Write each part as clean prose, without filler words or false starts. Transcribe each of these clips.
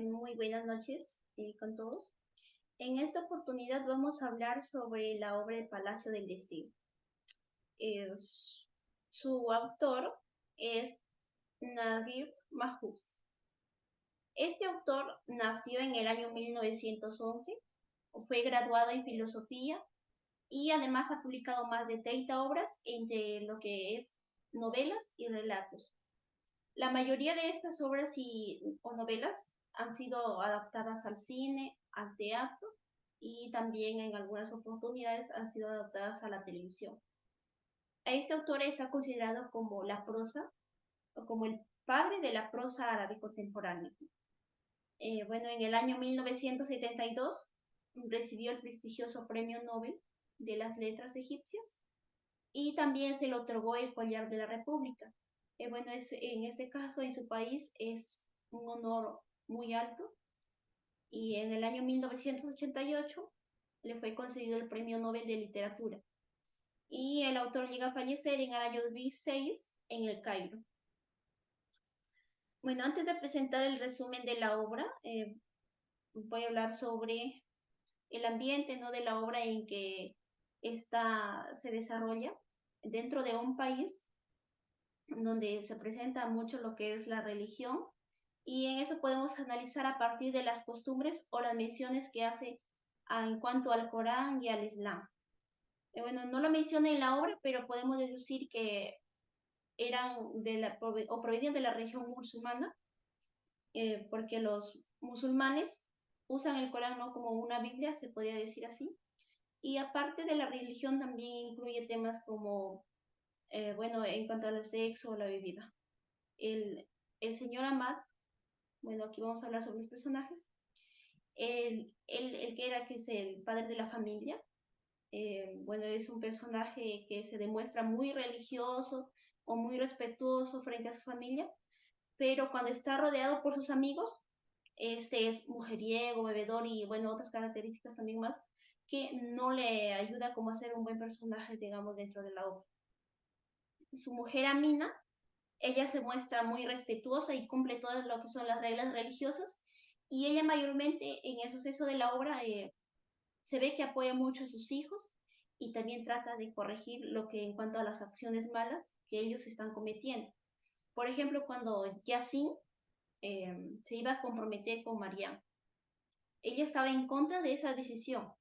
Muy buenas noches con todos. En esta oportunidad vamos a hablar sobre la obra El Palacio del Deseo. Su autor es Naguib Mahfouz. Este autor nació en el año 1911, fue graduado en filosofía y además ha publicado más de 30 obras entre lo que es novelas y relatos. La mayoría de estas obras o novelas han sido adaptadas al cine, al teatro y también en algunas oportunidades han sido adaptadas a la televisión. Este autor está considerado como la prosa o como el padre de la prosa árabe contemporánea. Bueno, en el año 1972 recibió el prestigioso Premio Nobel de las Letras Egipcias y también se le otorgó el Collar de la República. Bueno, en ese caso, en su país es un honor muy alto y en el año 1988 le fue concedido el Premio Nobel de Literatura. Y el autor llega a fallecer en el año 2006 en el Cairo. Bueno, antes de presentar el resumen de la obra, voy a hablar sobre el ambiente, ¿no?, de la obra en que se desarrolla dentro de un país donde se presenta mucho lo que es la religión, y en eso podemos analizar a partir de las costumbres o las menciones que hace en cuanto al Corán y al Islam. Bueno, no lo menciona en la obra, pero podemos deducir que provenían de la región musulmana, porque los musulmanes usan el Corán, ¿no?, como una Biblia, se podría decir así. Y aparte de la religión, también incluye temas como, bueno, en cuanto al sexo o la bebida. El, el señor Ahmad, bueno, aquí vamos a hablar sobre los personajes. Que es el padre de la familia, bueno, es un personaje que se demuestra muy religioso o muy respetuoso frente a su familia, pero cuando está rodeado por sus amigos, este es mujeriego, bebedor y, bueno, otras características también más que no le ayuda como a ser un buen personaje, digamos, dentro de la obra. Su mujer Amina, ella se muestra muy respetuosa y cumple todas lo que son las reglas religiosas, y ella mayormente en el suceso de la obra se ve que apoya mucho a sus hijos y también trata de corregir lo que en cuanto a las acciones malas que ellos están cometiendo. Por ejemplo, cuando Yassin se iba a comprometer con Mariam, ella estaba en contra de esa decisión,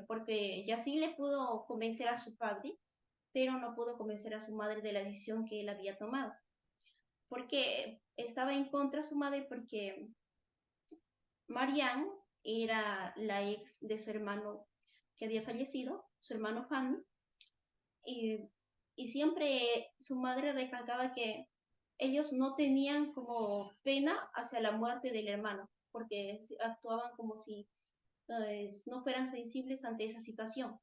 porque Yassin le pudo convencer a su padre, pero no pudo convencer a su madre de la decisión que él había tomado. Porque estaba en contra de su madre porque Mariam era la ex de su hermano que había fallecido, su hermano Fanny, y, y siempre su madre recalcaba que ellos no tenían como pena hacia la muerte del hermano, porque actuaban como si no fueran sensibles ante esa situación.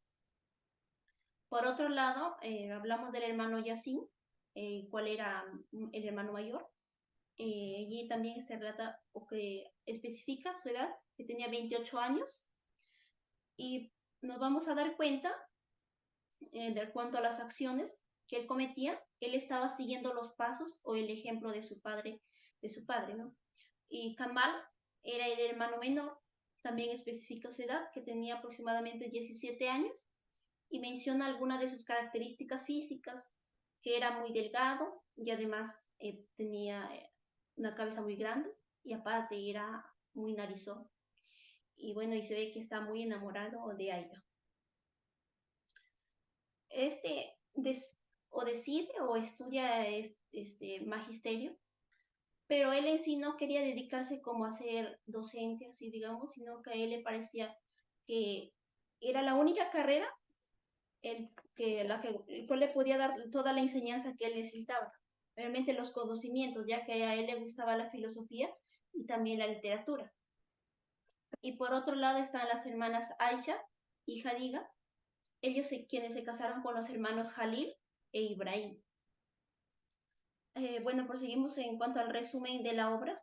Por otro lado, hablamos del hermano Yassin, cuál era el hermano mayor. Allí también se relata o que especifica su edad, que tenía 28 años, y nos vamos a dar cuenta de cuanto a las acciones que él cometía, él estaba siguiendo los pasos o el ejemplo de su padre, ¿no? Y Kamal era el hermano menor, también especifica su edad, que tenía aproximadamente 17 años, y menciona algunas de sus características físicas, que era muy delgado y además tenía una cabeza muy grande y aparte era muy narizón. Y bueno, y se ve que está muy enamorado de Aida. Este o decide o estudia magisterio, pero él en sí no quería dedicarse como a ser docente, así digamos, sino que a él le parecía que era la única carrera el cual le podía dar toda la enseñanza que él necesitaba, realmente los conocimientos, ya que a él le gustaba la filosofía y también la literatura. Y por otro lado están las hermanas Aisha y Hadiga, quienes se casaron con los hermanos Jalil e Ibrahim. Bueno, proseguimos en cuanto al resumen de la obra.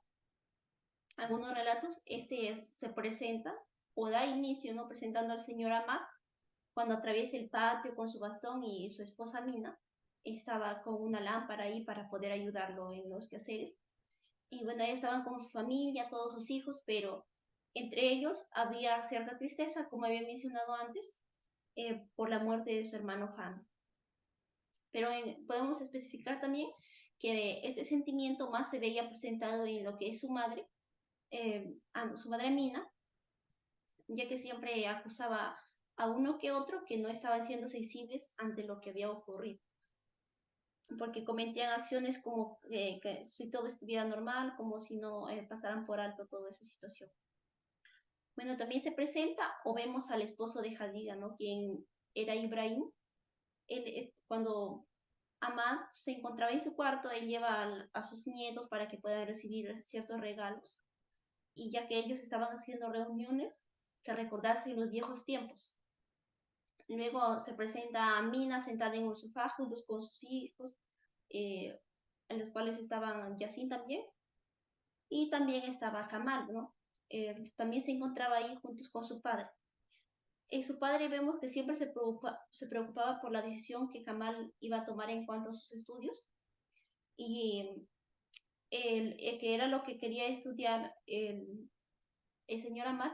Algunos relatos, se presenta o da inicio, ¿no?, presentando al señor Ahmad cuando atraviesa el patio con su bastón, y su esposa Mina estaba con una lámpara ahí para poder ayudarlo en los quehaceres. Y bueno, ahí estaban con su familia, todos sus hijos, pero entre ellos había cierta tristeza, como había mencionado antes, por la muerte de su hermano Han. Pero podemos especificar también que este sentimiento más se veía presentado en lo que es su madre Amina, ya que siempre acusaba a uno que otro que no estaban siendo sensibles ante lo que había ocurrido, porque cometían acciones como que si todo estuviera normal, como si no pasaran por alto toda esa situación. Bueno, también se presenta o vemos al esposo de Jadiga, ¿no? Quien era Ibrahim. Cuando Ahmad se encontraba en su cuarto, él lleva a sus nietos para que puedan recibir ciertos regalos, y ya que ellos estaban haciendo reuniones que recordarse los viejos tiempos. Luego se presenta a Mina sentada en un sofá juntos con sus hijos, eh, en los cuales estaban Yassin también, y también estaba Kamal, ¿no? También se encontraba ahí juntos con su padre. Su padre vemos que siempre se preocupaba por la decisión que Kamal iba a tomar en cuanto a sus estudios, y que era lo que quería estudiar el señor Amat.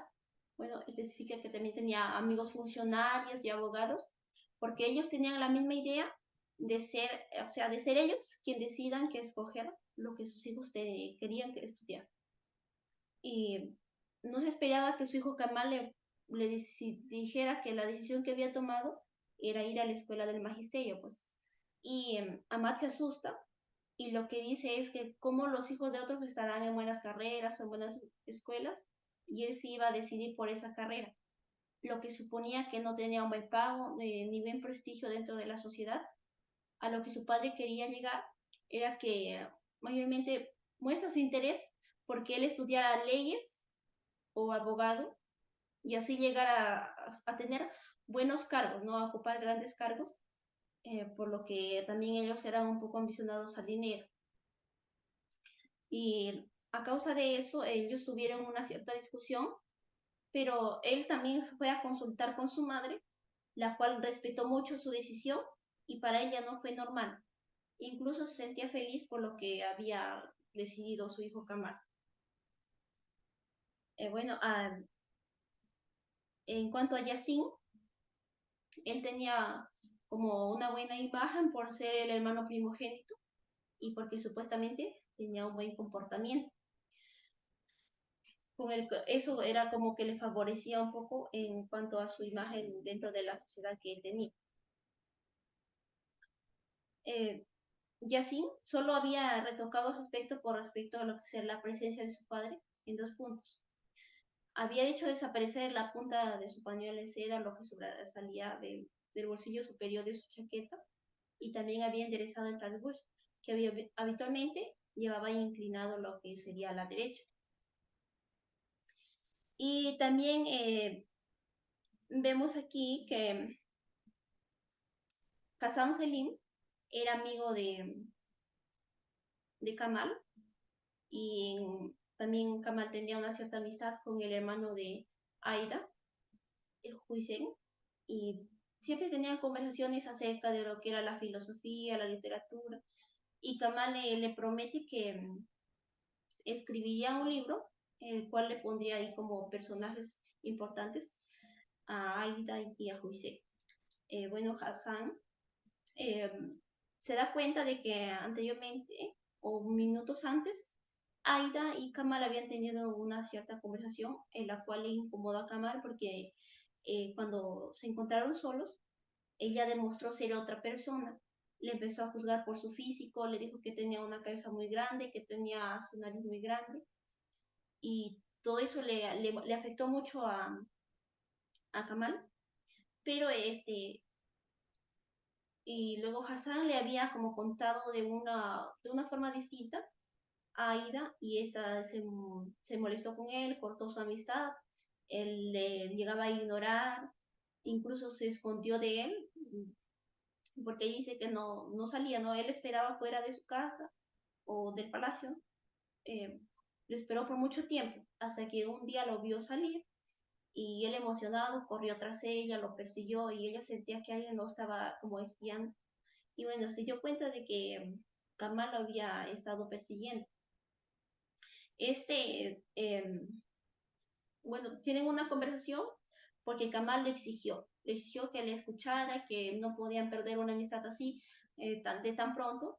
Bueno, especifica que también tenía amigos funcionarios y abogados, porque ellos tenían la misma idea de ser, o sea, de ser ellos quien decidan que escoger lo que sus hijos querían estudiar. Y no se esperaba que su hijo Kamal le dijera que la decisión que había tomado era ir a la escuela del magisterio, pues. Y Amat se asusta y lo que dice es que cómo los hijos de otros estarán en buenas carreras, en buenas escuelas, y él sí iba a decidir por esa carrera, lo que suponía que no tenía un buen pago ni buen prestigio dentro de la sociedad. A lo que su padre quería llegar era que mayormente muestra su interés porque él estudiara leyes o abogado, y así llegar a tener buenos cargos, ¿no? A ocupar grandes cargos, por lo que también ellos eran un poco ambicionados al dinero. Y a causa de eso, ellos tuvieron una cierta discusión, pero él también fue a consultar con su madre, la cual respetó mucho su decisión y para ella no fue normal. Incluso se sentía feliz por lo que había decidido su hijo Kamal. Bueno, en cuanto a Yassin, él tenía como una buena imagen por ser el hermano primogénito y porque supuestamente tenía un buen comportamiento. Eso era como que le favorecía un poco en cuanto a su imagen dentro de la sociedad que él tenía. Eh, Yassin solo había retocado su aspecto por respecto a lo que sería la presencia de su padre en dos puntos. Había hecho desaparecer la punta de su pañuelo de seda, lo que sobresalía del bolsillo superior de su chaqueta, y también había enderezado el trasbuzo, que habitualmente llevaba inclinado lo que sería a la derecha. Y también vemos aquí que Hassan Selim era amigo de Kamal, y también Kamal tenía una cierta amistad con el hermano de Aida, el Hussein, y siempre tenían conversaciones acerca de lo que era la filosofía, la literatura, y Kamal le promete que escribiría un libro, el cual le pondría ahí como personajes importantes a Aida y a Hussein. Bueno, Hassan eh, se da cuenta de que anteriormente o minutos antes, Aida y Kamal habían tenido una cierta conversación en la cual le incomodó a Kamal porque cuando se encontraron solos, ella demostró ser otra persona. Le empezó a juzgar por su físico, le dijo que tenía una cabeza muy grande, que tenía su nariz muy grande, y todo eso le afectó mucho a Kamal, pero y luego Hassan le había como contado de una forma distinta a Aida, y esta se molestó con él, cortó su amistad, él le llegaba a ignorar, incluso se escondió de él, porque dice que no salía, ¿no? Él esperaba fuera de su casa o del palacio, eh, lo esperó por mucho tiempo, hasta que un día lo vio salir, y él emocionado corrió tras ella, lo persiguió, y ella sentía que alguien lo estaba como espiando. Y bueno, se dio cuenta de que Kamal lo había estado persiguiendo. Bueno, tienen una conversación porque Kamal le exigió que le escuchara, que no podían perder una amistad así de tan pronto,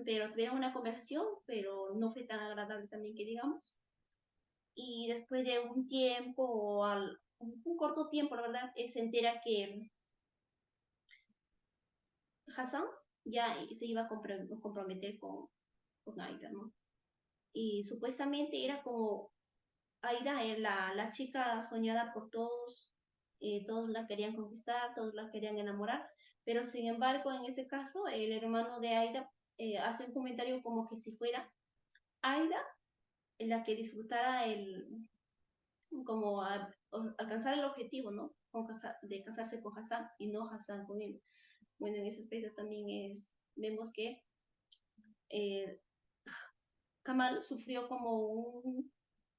pero tuvieron una conversación, pero no fue tan agradable también que digamos. Y después de un tiempo, un corto tiempo, la verdad, se entera que Hassan ya se iba a comprometer con Aida, ¿no? Y supuestamente era como Aida era la chica soñada por todos, todos la querían conquistar, todos la querían enamorar, pero sin embargo, en ese caso, el hermano de Aida hace un comentario como que si fuera Aida la que disfrutara como alcanzar el objetivo, ¿no? De casarse con Hassan y no Hassan con él. Bueno, en ese aspecto también vemos que eh, Kamal sufrió como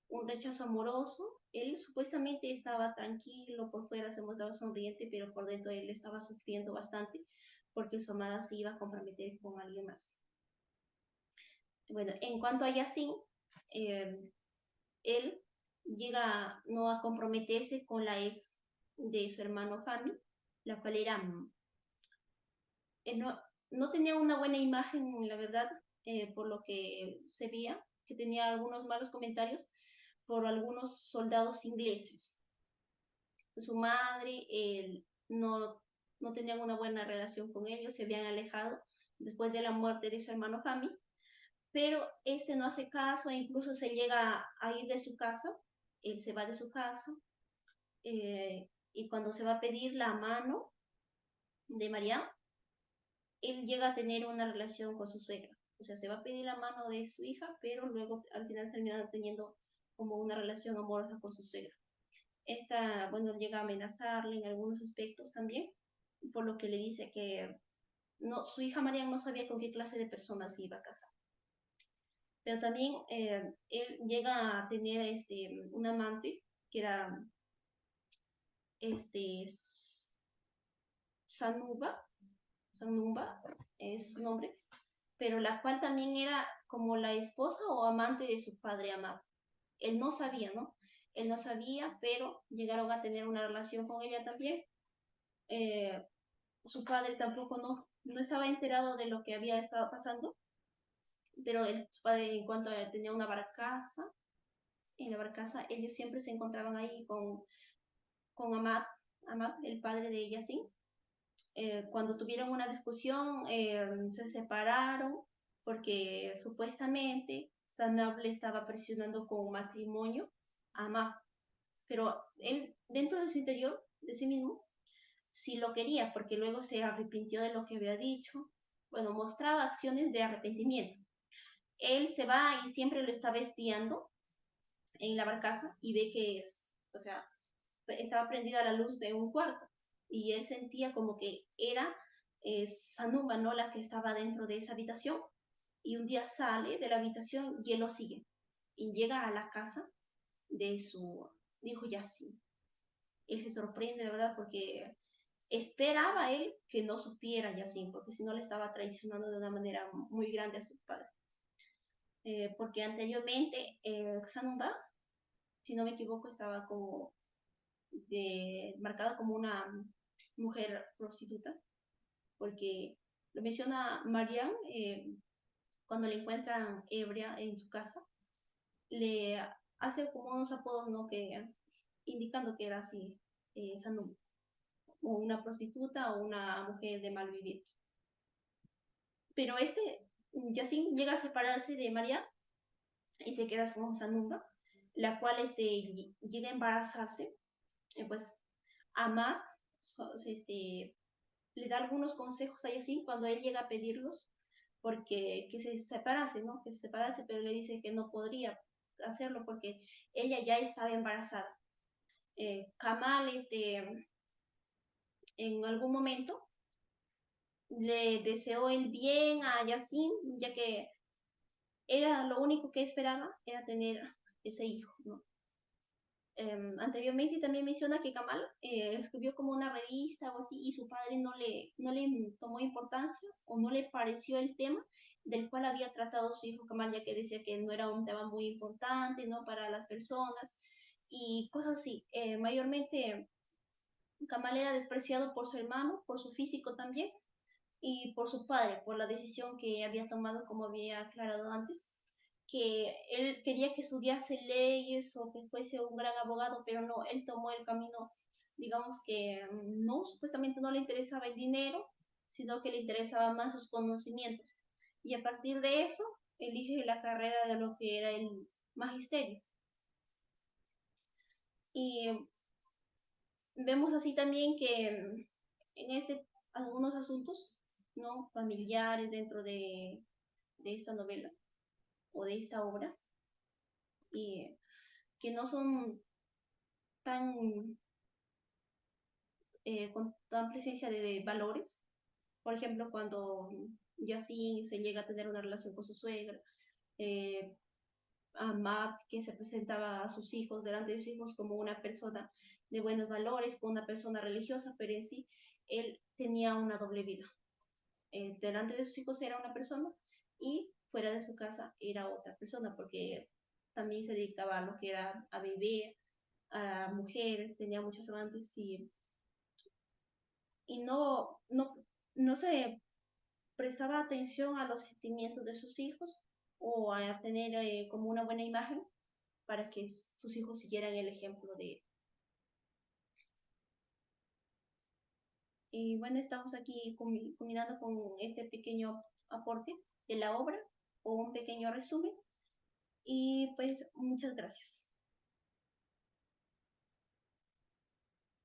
un rechazo amoroso. Él supuestamente estaba tranquilo, por fuera se mostraba sonriente, pero por dentro él estaba sufriendo bastante porque su amada se iba a comprometer con alguien más. Bueno, en cuanto a Yassin, eh, él llega no a comprometerse con la ex de su hermano Fami, la cual era, no, no tenía una buena imagen, la verdad, por lo que se veía, que tenía algunos malos comentarios por algunos soldados ingleses. Su madre no tenían una buena relación con ellos, se habían alejado después de la muerte de su hermano Fami, pero este no hace caso e incluso se llega a ir de su casa, él se va de su casa y cuando se va a pedir la mano de María, él llega a tener una relación con su suegra, o sea, se va a pedir la mano de su hija, pero luego al final termina teniendo como una relación amorosa con su suegra. Esta, bueno, llega a amenazarle en algunos aspectos también, por lo que le dice que no, su hija María no sabía con qué clase de personas se iba a casar. Pero también él llega a tener un amante que era este, Sanuba, Sanumba es su nombre, pero la cual también era como la esposa o amante de su padre amado. Él no sabía, ¿no? Él no sabía, pero llegaron a tener una relación con ella también. Eh, Su padre tampoco no estaba enterado de lo que había estado pasando, pero su padre en cuanto tenía una barcaza, en la barcaza ellos siempre se encontraban ahí con Amad, el padre de Yassin. Cuando tuvieron una discusión, se separaron porque supuestamente Sanab le estaba presionando con matrimonio a Amad, pero él dentro de su interior, de sí mismo, sí lo quería, porque luego se arrepintió de lo que había dicho. Bueno, mostraba acciones de arrepentimiento. Él se va y siempre lo estaba espiando en la barcaza y ve que o sea, estaba prendida la luz de un cuarto y él sentía como que era Sanuma, ¿no? La que estaba dentro de esa habitación. Y un día sale de la habitación y él lo sigue y llega a la casa de su hijo Yassin. Él se sorprende, de verdad, porque esperaba él que no supiera Yassin, porque si no le estaba traicionando de una manera muy grande a su padre. Porque anteriormente Xanumba, si no me equivoco, estaba como marcada como una mujer prostituta, porque lo menciona Marianne cuando le encuentran ebria en su casa, le hace como unos apodos, ¿no? Que indicando que era así, Sanum, o una prostituta o una mujer de mal vivir. Pero Yacine llega a separarse de María y se queda con Sanumba, la cual llega a embarazarse. Pues Amat le da algunos consejos a Yacine cuando él llega a pedirlos, porque que se separase, ¿no? Que se separase, pero le dice que no podría hacerlo porque ella ya estaba embarazada. Kamal, en algún momento, le deseó el bien a Yacine, ya que era lo único que esperaba, era tener ese hijo, ¿no? Anteriormente también menciona que Kamal escribió como una revista o así y su padre no le tomó importancia o no le pareció el tema del cual había tratado su hijo Kamal, ya que decía que no era un tema muy importante, ¿no? Para las personas y cosas así. Mayormente Kamal era despreciado por su hermano, por su físico también y por su padre, por la decisión que había tomado, como había aclarado antes, que él quería que estudiase leyes o que fuese un gran abogado, pero no, él tomó el camino, digamos que no, supuestamente no le interesaba el dinero, sino que le interesaba más sus conocimientos. Y a partir de eso, elige la carrera de lo que era el magisterio. Y vemos así también que en algunos asuntos no familiares dentro de esta novela o de esta obra y que no son tan con tan presencia de valores. Por ejemplo, cuando Yacine se llega a tener una relación con su suegra, eh, a Matt, que se presentaba a sus hijos, delante de sus hijos, como una persona de buenos valores, como una persona religiosa, pero en sí él tenía una doble vida. Delante de sus hijos era una persona y fuera de su casa era otra persona, porque también se dedicaba a lo que era a beber, a mujeres, tenía muchos amantes y no se prestaba atención a los sentimientos de sus hijos o a tener como una buena imagen para que sus hijos siguieran el ejemplo de él. Y bueno, estamos aquí culminando con este pequeño aporte de la obra o un pequeño resumen y pues muchas gracias.